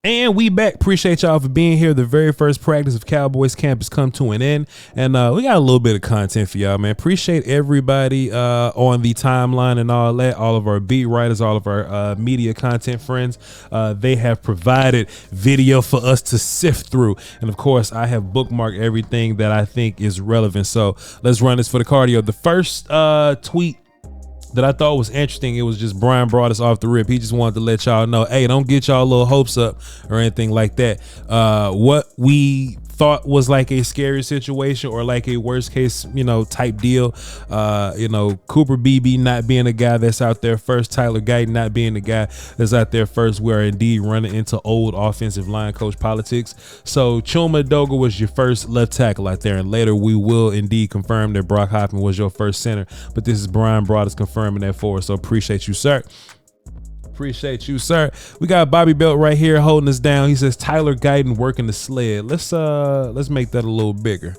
And we back. Appreciate y'all for being here. The very first practice of Cowboys camp has come to an end, and we got a little bit of content for y'all, man. Appreciate everybody on the timeline and all that, all of our beat writers, all of our media content friends. They have provided video for us to sift through, and of course I have bookmarked everything that I think is relevant. So let's run this for the cardio. The first tweet that I thought was interesting, it was just Brian brought us off the rip. He just wanted to let y'all know, hey, don't get y'all little hopes up or anything like that. What we thought was like a scary situation or like a worst case, type deal. Cooper Beebe not being a guy that's out there first, Tyler Guyton not being the guy that's out there first. We are indeed running into old offensive line coach politics. So Chuma Edoga was your first left tackle out there, and later we will indeed confirm that Brock Hoffman was your first center. But this is Brian Broaddus confirming that for us. So appreciate you, sir. Appreciate you, sir. We got Bobby Belt right here holding us down. He says Tyler Guyton working the sled. Let's make that a little bigger.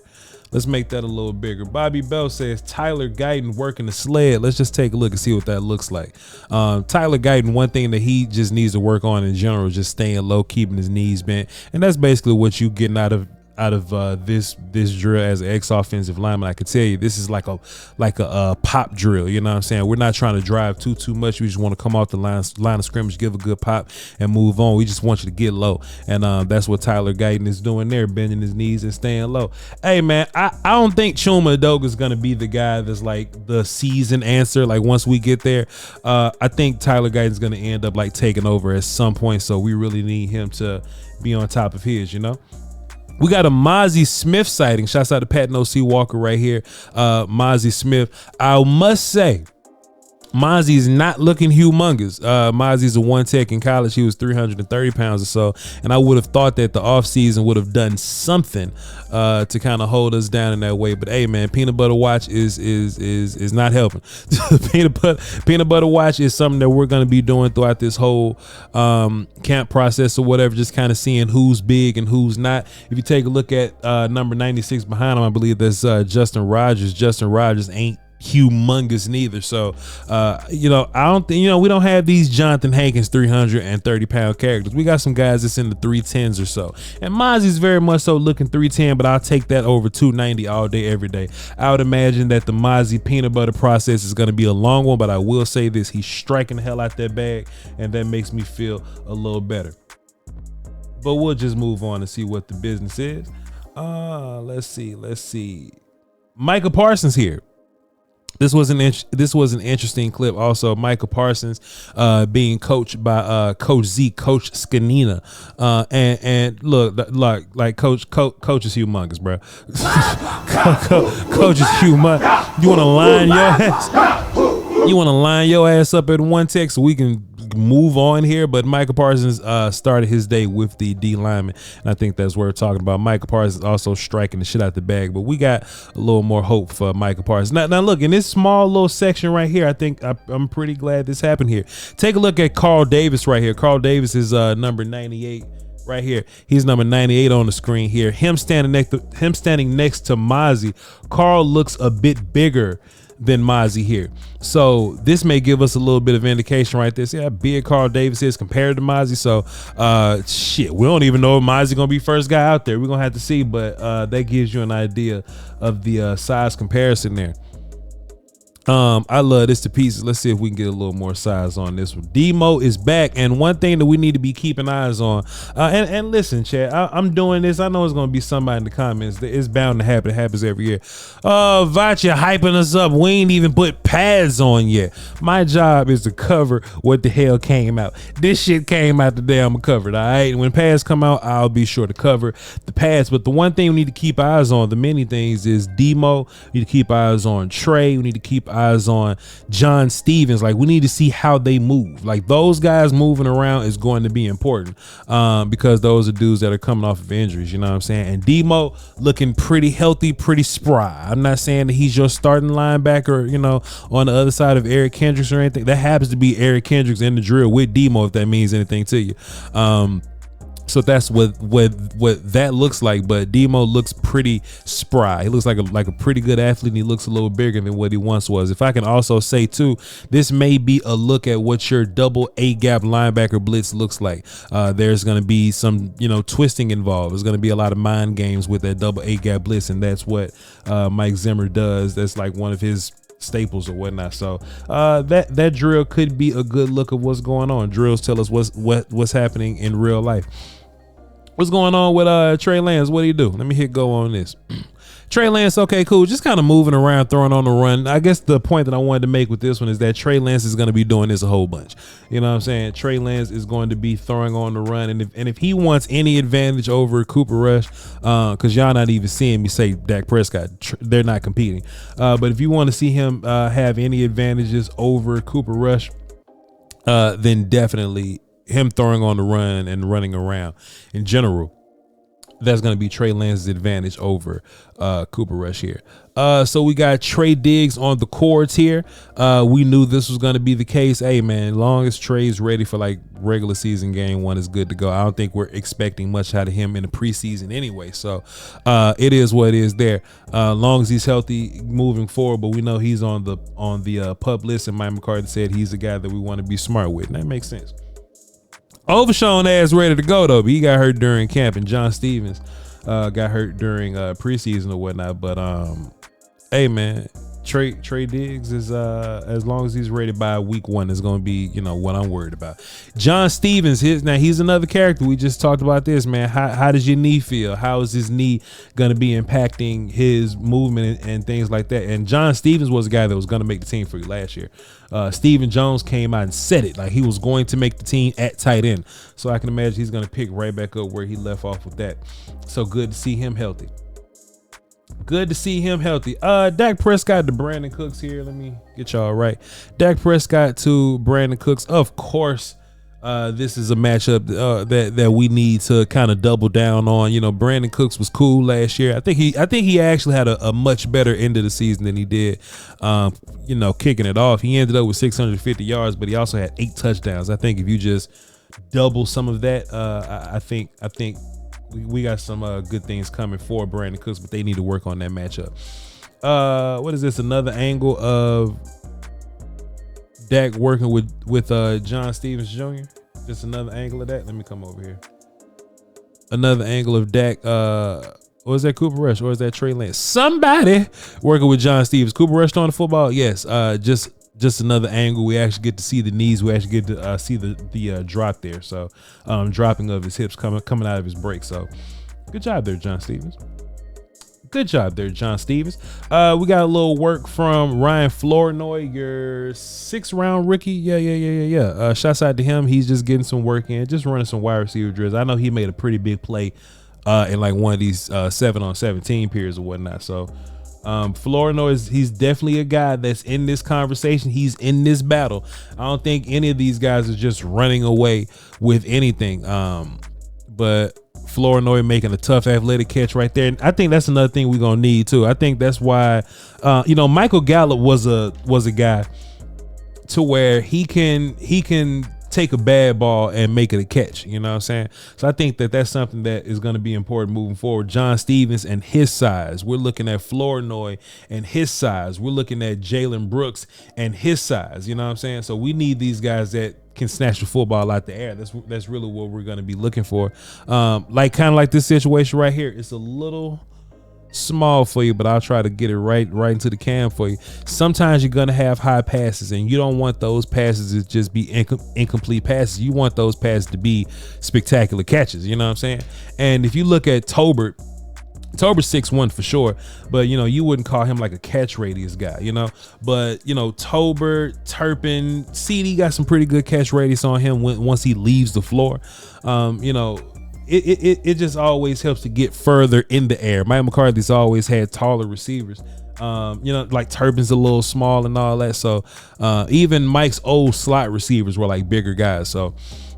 Let's make that a little bigger. Bobby Belt says Tyler Guyton working the sled. Let's just take a look and see what that looks like. Tyler Guyton, one thing that he just needs to work on in general is just staying low, keeping his knees bent, and that's basically what you getting out of this drill as an ex-offensive lineman. I can tell you this is like a pop drill. You know what I'm saying? We're not trying to drive too much. We just want to come off the line of scrimmage, give a good pop, and move on. We just want you to get low, and that's what Tyler Guyton is doing there, bending his knees and staying low. Hey man, I don't think Chuma Edoga is gonna be the guy that's like the season answer. Like once we get there, I think Tyler Guyton is gonna end up like taking over at some point. So we really need him to be on top of his, We got a Mozzie Smith sighting. Shouts out to Pat NOC Walker right here. Mozzie Smith. I must say, Mozzie's not looking humongous. Mozzie's a one tech in college. He was 330 pounds or so. And I would have thought that the offseason would have done something to kind of hold us down in that way. But hey man, peanut butter watch is not helping. peanut butter watch is something that we're going to be doing throughout this whole camp process or whatever, just kind of seeing who's big and who's not. If you take a look at number 96 behind him, I believe that's Justin Rogers. Justin Rogers ain't humongous neither. So I don't think we don't have these Jonathan Hankins 330 pound characters. We got some guys that's in the 310s or so, and Mozzie's very much so looking 310, but I'll take that over 290 all day every day. I would imagine that the Mozzie peanut butter process is going to be a long one, but I will say this, he's striking the hell out that bag, and that makes me feel a little better. But we'll just move on and see what the business is. Let's see Micah Parsons here. This was an interesting clip. Also, Micah Parsons being coached by Coach Z, Coach Scanina, and look, like Coach is humongous, bro. Coach is humongous. You want to line your ass? You want to line your ass up at one tech so we can move on here. But Micah Parsons started his day with the D lineman, and I think that's what we're talking about. Micah Parsons also striking the shit out the bag, but we got a little more hope for Micah Parsons. Now look, in this small little section right here, I think I'm pretty glad this happened here. Take a look at Carl Davis right here. Carl Davis is number 98 right here. He's number 98 on the screen here. Him standing next to Mozzie. Carl looks a bit bigger than Mozzie here. So this may give us a little bit of indication right there. See how big Carl Davis is compared to Mozzie. So shit, we don't even know if Mozzie gonna be first guy out there. We're gonna have to see, but that gives you an idea of the size comparison there. I love this to pieces. Let's see if we can get a little more size on this one. Demo is back, and one thing that we need to be keeping eyes on, and listen, Chad, I'm doing this. I know it's gonna be somebody in the comments that it's bound to happen. It happens every year. Voch, you're hyping us up. We ain't even put pads on yet. My job is to cover what the hell came out. This shit came out today. I'm covered. All right. When pads come out, I'll be sure to cover the pads. But the one thing we need to keep eyes on, the many things, is Demo. We need to keep eyes on Trey. We need to keep eyes on John Stevens. Like, we need to see how they move. Like, those guys moving around is going to be important because those are dudes that are coming off of injuries, you know what I'm saying? And Demo looking pretty healthy, pretty spry. I'm not saying that he's your starting linebacker, you know, on the other side of Eric Kendricks or anything. That happens to be Eric Kendricks in the drill with Demo, if that means anything to you. So that's what that looks like. But Demo looks pretty spry. He looks like a pretty good athlete, and he looks a little bigger than what he once was. If I can also say too, this may be a look at what your double A gap linebacker blitz looks like. There's going to be some twisting involved. There's going to be a lot of mind games with that double A gap blitz, and that's what Mike Zimmer does. That's like one of his staples or whatnot. So that drill could be a good look of what's going on. Drills tell us what's happening in real life. What's going on with Trey Lance? What do you do? Let me hit go on this. Trey Lance, okay, cool. Just kind of moving around, throwing on the run. I guess the point that I wanted to make with this one is that Trey Lance is going to be doing this a whole bunch. You know what I'm saying? Trey Lance is going to be throwing on the run. And if he wants any advantage over Cooper Rush, because y'all not even seeing me say Dak Prescott, they're not competing. But if you want to see him have any advantages over Cooper Rush, then definitely him throwing on the run and running around in general, that's going to be Trey Lance's advantage over Cooper Rush here. So we got Trey Diggs on the cords here. We knew this was going to be the case. Hey, man, long as Trey's ready for like regular season game one is good to go. I don't think we're expecting much out of him in the preseason anyway. So it is what it is there. Long as he's healthy moving forward, but we know he's on the PUP list, and Mike McCarthy said he's the guy that we want to be smart with, and that makes sense. Overshown ass ready to go though, but he got hurt during camp, and John Stevens got hurt during preseason or whatnot. But hey man, Trey Diggs is as long as he's ready by week one is going to be what I'm worried about. John Stevens, he's another character. We just talked about this, man. How does your knee feel? How is his knee going to be impacting his movement and things like that? And John Stevens was a guy that was going to make the team for you last year. Stephen Jones came out and said it like he was going to make the team at tight end. So I can imagine he's going to pick right back up where he left off with that. So good to see him healthy. Good to see him healthy. Dak Prescott to Brandon Cooks here. Let me get y'all right. Dak Prescott to Brandon Cooks. Of course, this is a matchup that we need to kind of double down on. Brandon Cooks was cool last year. I think he actually had a much better end of the season than he did. Kicking it off. He ended up with 650 yards, but he also had 8 touchdowns. I think if you just double some of that, I think we got some good things coming for Brandon Cooks, but they need to work on that matchup. What is this? Another angle of Dak working with John Stevens Jr. Just another angle of that. Let me come over here. Another angle of Dak. Or is that Cooper Rush? Or is that Trey Lance? Somebody working with John Stevens. Cooper Rush throwing the football? Yes. Just another angle. We actually get to see the knees. We actually get to see the drop there. So dropping of his hips coming out of his break. So good job there, John Stevens. Good job there, John Stevens. We got a little work from Ryan Flournoy, your 6th round rookie. Yeah. Shouts out to him. He's just getting some work in, just running some wide receiver drills. I know he made a pretty big play in like one of these 7-on-17 periods or whatnot. So Flournoy he's definitely a guy that's in this conversation. He's in this battle. I don't think any of these guys are just running away with anything. But Flournoy making a tough athletic catch right there. And I think that's another thing we're gonna need too. I think that's why Michael Gallup was a guy to where he can take a bad ball and make it a catch. You know what I'm saying? So I think that's something that is going to be important moving forward. John Stevens and his size. We're looking at Flournoy and his size. We're looking at Jalen Brooks and his size. You know what I'm saying? So we need these guys that can snatch the football out the air. That's really what we're going to be looking for. Like this situation right here. It's a little small for you, but I'll try to get it right into the cam for you. Sometimes you're gonna have high passes, and you don't want those passes to just be incomplete passes. You want those passes to be spectacular catches. You know what I'm saying? And if you look at Tolbert's 6'1" for sure, but you wouldn't call him like a catch radius guy, But Tolbert, Turpin, CD got some pretty good catch radius on him once he leaves the floor. It just always helps to get further in the air. Mike McCarthy's always had taller receivers. Like Turpin's a little small and all that. So even Mike's old slot receivers were like bigger guys. So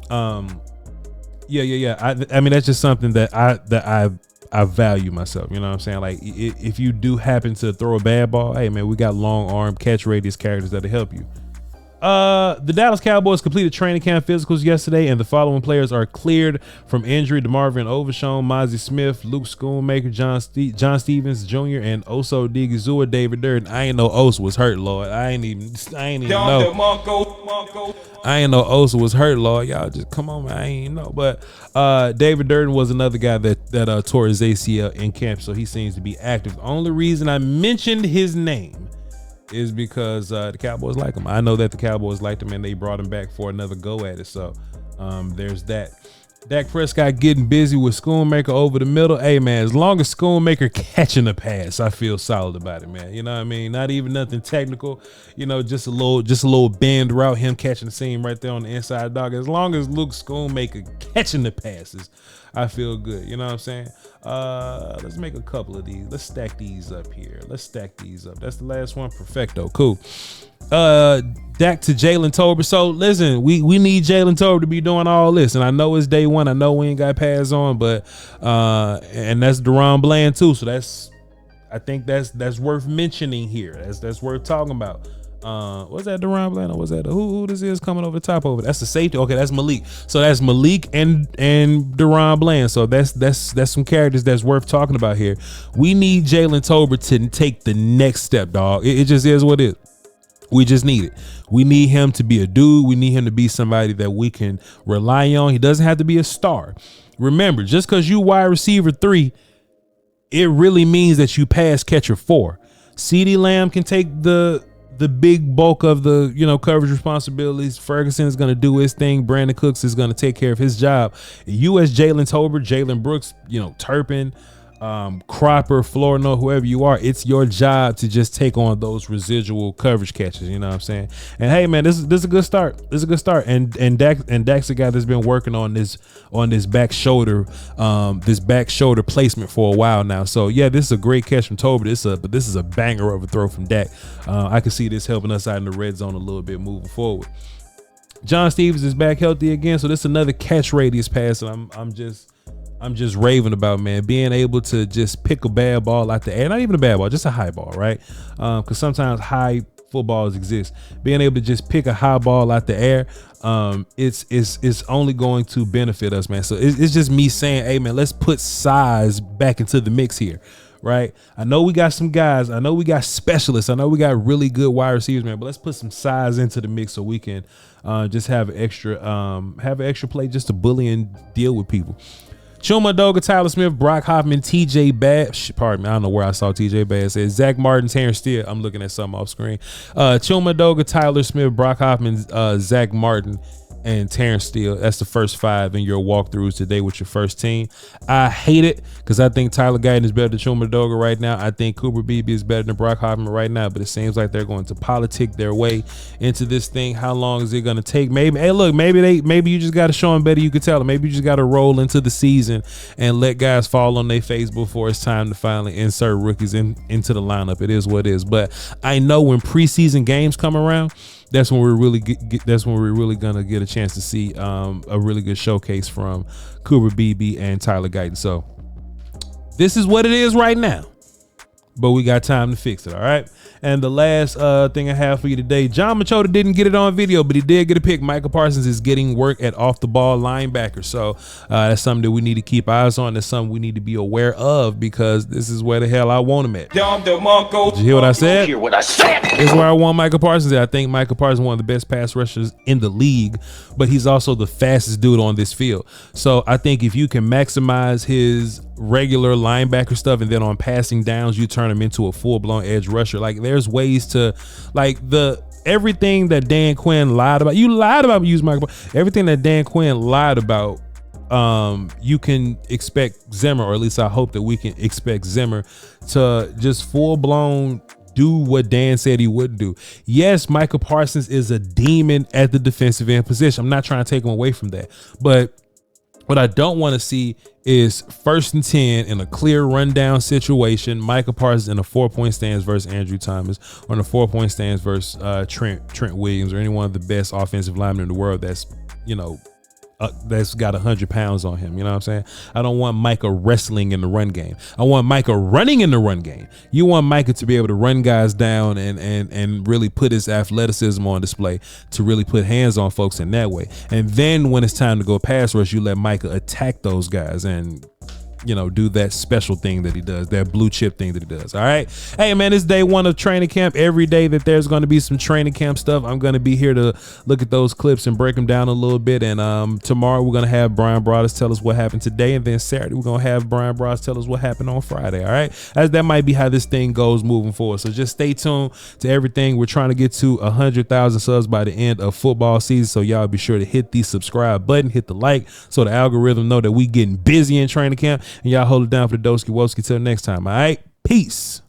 yeah. I mean, that's just something that I value myself. You know what I'm saying? Like if you do happen to throw a bad ball, hey man, we got long arm catch radius characters that'll help you. The Dallas Cowboys completed training camp physicals yesterday, and the following players are cleared from injury: DeMarvin Overshown, Mozzie Smith, Luke Schoonmaker, John Stevens Jr., and Oso Odigizua, David Durden. I ain't know Oso was hurt, Lord. I ain't even know. I ain't know Oso was hurt, Lord. Y'all just come on, man. I ain't know. But David Durden was another guy that tore his ACL in camp, so he seems to be active. The only reason I mentioned his name is because the Cowboys like him. I know that the Cowboys liked him, and they brought him back for another go at it. So there's that. Dak Prescott getting busy with Schoonmaker over the middle. Hey, man, as long as Schoonmaker catching the pass, I feel solid about it, man. You know what I mean? Not even nothing technical. You know, just a little bend route, him catching the seam right there on the inside, dog. As long as Luke Schoonmaker catching the passes, I feel good. You know what I'm saying? Let's make a couple of these. Let's stack these up here. That's the last one. Perfecto. Cool. Dak to Jalen Tolbert. So listen, we need Jalen Tolbert to be doing all this, and I know it's day one. I know we ain't got pads on, but and that's Deron Bland too. So I think that's worth mentioning here. That's worth talking about. Was that Deron Bland or was that who this is coming over the top over? That's the safety. Okay, that's Malik. So that's Malik and Deron Bland. So that's some characters that's worth talking about here. We need Jalen Tolbert to take the next step, dog. It just is what it is. We just need it. We need him to be a dude. We need him to be somebody that we can rely on. He doesn't have to be a star. Remember, just because you wide receiver 3, it really means that you pass catcher 4. CeeDee Lamb can take the big bulk of the coverage responsibilities. Ferguson is going to do his thing. Brandon Cooks is going to take care of his job. You as Jalen Tolbert, Jalen Brooks, Turpin, Cropper, Florino, whoever you are, it's your job to just take on those residual coverage catches. You know what I'm saying? And hey, man, this is a good start. This is a good start. And Dak's a guy that's been working on this back shoulder placement for a while now. So yeah, this is a great catch from Tolbert. But this is a banger of a throw from Dak. I can see this helping us out in the red zone a little bit moving forward. John Stevens is back healthy again, so this is another catch radius pass, and I'm just raving about, man, being able to just pick a bad ball out the air. Not even a bad ball, just a high ball, right? Because sometimes high footballs exist. Being able to just pick a high ball out the air, it's only going to benefit us, man. So it's just me saying, hey, man, let's put size back into the mix here, right? I know we got some guys. I know we got specialists. I know we got really good wide receivers, man. But let's put some size into the mix so we can just have an extra play just to bully and deal with people. Chuma Doga, Tyler Smith, Brock Hoffman, TJ Bass. Pardon me, I don't know where I saw TJ Bass. Says Zach Martin, Terrence Steele. I'm looking at something off screen. Chuma Doga, Tyler Smith, Brock Hoffman, Zach Martin, and Terrence Steele. That's the first 5 in your walkthroughs today with your first team. I hate it because I think Tyler Guyton is better than Chuma Doga right now. I think Cooper Beebe is better than Brock Hoffman right now, but it seems like they're going to politic their way into this thing. How long is it going to take? Maybe, hey, look, maybe you just got to show them better. You could tell them. Maybe you just got to roll into the season and let guys fall on their face before it's time to finally insert rookies into the lineup. It is what it is. But I know when preseason games come around, that's when we're really gonna get a chance to see a really good showcase from Cooper Beebe and Tyler Guyton. So this is what it is right now, but we got time to fix it. All right. And the last thing I have for you today, John Machota didn't get it on video, but he did get a pick. Micah Parsons is getting work at off the ball linebacker. So that's something that we need to keep eyes on. That's something we need to be aware of because this is where the hell I want him at. Did you hear what I said? This is where I want Micah Parsons at. I think Micah Parsons is one of the best pass rushers in the league, but he's also the fastest dude on this field. So I think if you can maximize his regular linebacker stuff and then on passing downs you turn him into a full-blown edge rusher, like there's ways to, like, everything that Dan Quinn lied about, using Michael, everything that Dan Quinn lied about, you can expect Zimmer, or at least I hope that we can expect Zimmer to just full-blown do what Dan said he wouldn't do. Yes, Micah Parsons is a demon at the defensive end position. I'm not trying to take him away from that, but what I don't want to see is 1st and 10 in a clear rundown situation. Micah Parsons in a 4-point stance versus Andrew Thomas, or in a 4-point stance versus Trent Williams, or any one of the best offensive linemen in the world that's, that's got 100 pounds on him. You know what I'm saying? I don't want Micah wrestling in the run game. I want Micah running in the run game. You want Micah to be able to run guys down and really put his athleticism on display, to really put hands on folks in that way. And then when it's time to go pass rush, you let Micah attack those guys and, you know, do that special thing that he does, that blue chip thing that he does. All right. Hey, man, it's day one of training camp. Every day that there's going to be some training camp stuff, I'm going to be here to look at those clips and break them down a little bit. And tomorrow we're going to have Brian Broaddus tell us what happened today. And then Saturday, we're going to have Brian Broaddus tell us what happened on Friday. All right. As that might be how this thing goes moving forward. So just stay tuned to everything. We're trying to get to 100,000 subs by the end of football season. So y'all be sure to hit the subscribe button, hit the like, so the algorithm know that we getting busy in training camp. And y'all hold it down for the Doski Woski. Till next time. All right. Peace.